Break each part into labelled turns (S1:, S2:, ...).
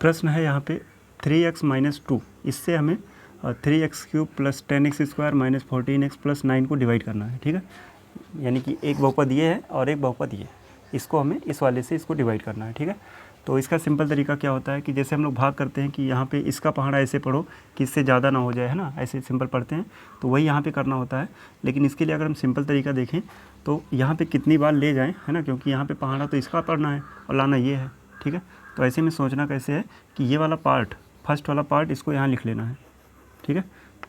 S1: प्रश्न है यहाँ पे 3x माइनस 2, इससे हमें 3x³ plus 10x square minus 14x plus 9 को डिवाइड करना है। ठीक है, यानी कि एक बहुपद ये है और एक बहुपद ये, इसको हमें इस वाले से इसको डिवाइड करना है। ठीक है, तो इसका सिंपल तरीका क्या होता है कि जैसे हम लोग भाग करते हैं कि यहाँ पे इसका पहाड़ा ऐसे पढ़ो कि इससे ज़्यादा ना हो जाए, है ना, ऐसे सिंपल पढ़ते हैं, तो वही यहाँ पे करना होता है। लेकिन इसके लिए अगर हम सिंपल तरीका देखें तो यहाँ पे कितनी बार ले जाएं, है ना, क्योंकि यहाँ पे पहाड़ा तो इसका पढ़ना है और लाना ये है। ठीक है, तो ऐसे में सोचना कैसे है कि ये वाला पार्ट, फर्स्ट वाला पार्ट इसको यहाँ लिख लेना है। ठीक है,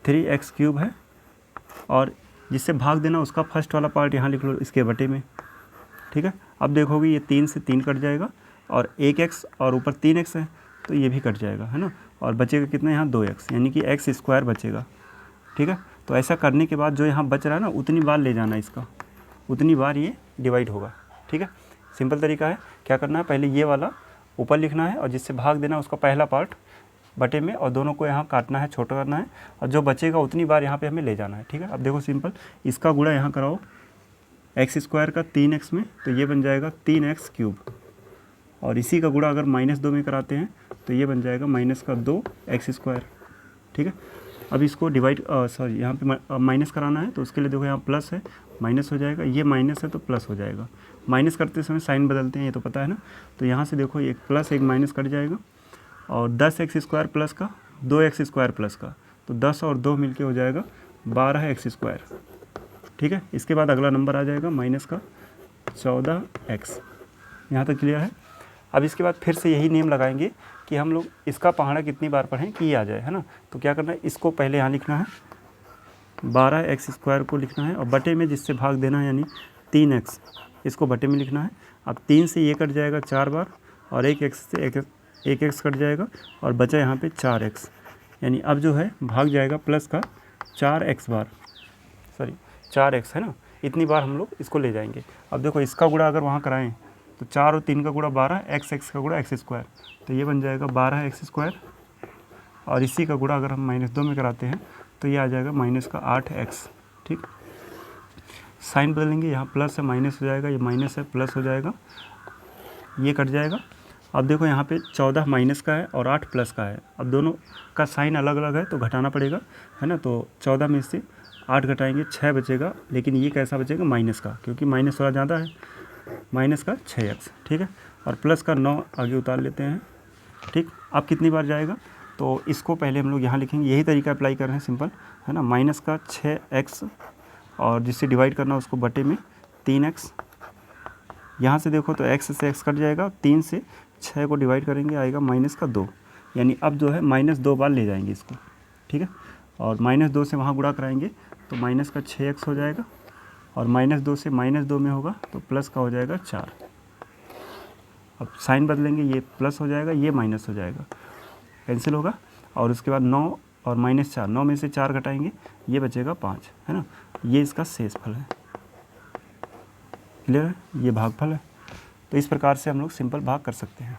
S1: 3x³ है और जिससे भाग देना उसका फर्स्ट वाला पार्ट यहाँ लिख लो इसके बटे में। ठीक है, अब देखोगे ये 3 से 3 कट जाएगा और 1x और ऊपर 3x है तो ये भी कट जाएगा, है ना, और बचेगा कितना यहाँ 2x, यानी कि x स्क्वायर बचेगा। ठीक है, तो ऐसा करने के बाद जो यहाँ बच रहा है ना उतनी बार ले जाना इसका, उतनी बार ये डिवाइड होगा। ठीक है, सिंपल तरीका है, क्या करना है, पहले ये वाला ऊपर लिखना है और जिससे भाग देना उसका पहला पार्ट बटे में, और दोनों को यहाँ काटना है, छोटा करना है, और जो बचेगा उतनी बार यहाँ पे हमें ले जाना है। ठीक है, अब देखो सिंपल, इसका गुणा यहाँ कराओ x स्क्वायर का 3x में, तो ये बन जाएगा 3x³, और इसी का गुणा अगर -2 में कराते हैं तो ये बन जाएगा -2x स्क्वायर। ठीक है, अब इसको डिवाइड सॉरी यहाँ पे माइनस कराना है, तो उसके लिए देखो यहाँ प्लस है, माइनस हो जाएगा, ये माइनस है तो प्लस हो जाएगा। माइनस करते समय साइन बदलते हैं, ये तो पता है ना, तो यहाँ से देखो एक प्लस एक माइनस कट जाएगा, और 10x स्क्वायर प्लस का 2x स्क्वायर प्लस का, तो 10 और 2 मिलके हो जाएगा 12x स्क्वायर। ठीक है, इसके बाद अगला नंबर आ जाएगा माइनस का 14x। यहाँ तक क्लियर है। अब इसके बाद फिर से यही नियम लगाएंगे कि हम लोग इसका पहाड़ा कितनी बार पढ़ें कि ये आ जाए, है ना, तो क्या करना है, इसको पहले यहाँ लिखना है 12x स्क्वायर को लिखना है, और बटे में जिससे भाग देना है यानी 3x, इसको बटे में लिखना है। अब 3 से ये कट जाएगा 4 बार, और 1x से 1x कट जाएगा, और बचा यहाँ पे 4x, यानी अब जो है भाग जाएगा प्लस का 4x बार, सॉरी 4x, है ना, इतनी बार हम लोग इसको ले जाएंगे। अब देखो इसका गुणा अगर वहाँ कराएं तो 4 और 3 का गुणा 12, x का गुणा x स्क्वायर, तो ये बन जाएगा 12x स्क्वायर, और इसी का गुणा अगर हम -2 में कराते हैं तो ये आ जाएगा -8x। ठीक, साइन बदलेंगे, यहाँ प्लस है माइनस हो जाएगा, ये माइनस है प्लस हो जाएगा, ये कट जाएगा। अब देखो यहाँ पे 14 माइनस का है और 8 प्लस का है, अब दोनों का साइन अलग अलग है तो घटाना पड़ेगा, है ना, तो 14 में से 8 घटाएंगे 6 बचेगा, लेकिन ये कैसा बचेगा माइनस का, क्योंकि माइनस थोड़ा ज़्यादा है, माइनस का 6x। ठीक है, और प्लस का 9 आगे उतार लेते हैं। ठीक, अब कितनी बार जाएगा, तो इसको पहले हम लोग यहाँ लिखेंगे, यही तरीका अप्लाई कर रहे हैं सिंपल, है ना, माइनस का 6x और जिससे डिवाइड करना उसको बटे में 3x। यहाँ से देखो तो x से x कट जाएगा, 3 से 6 को डिवाइड करेंगे आएगा -2, यानी अब जो है -2 बार ले जाएंगे इसको। ठीक है, और -2 से वहाँ गुणा कराएंगे तो माइनस का 6x हो जाएगा, और -2 से -2 में होगा तो प्लस का हो जाएगा 4। अब साइन बदलेंगे, ये प्लस हो जाएगा, ये माइनस हो जाएगा, कैंसिल होगा, और उसके बाद 9 और -4, 9 में से 4 घटाएंगे, ये बचेगा 5, है ना, ये इसका शेष फल है। क्लियर है, ये भागफल है। तो इस प्रकार से हम लोग सिंपल भाग कर सकते हैं।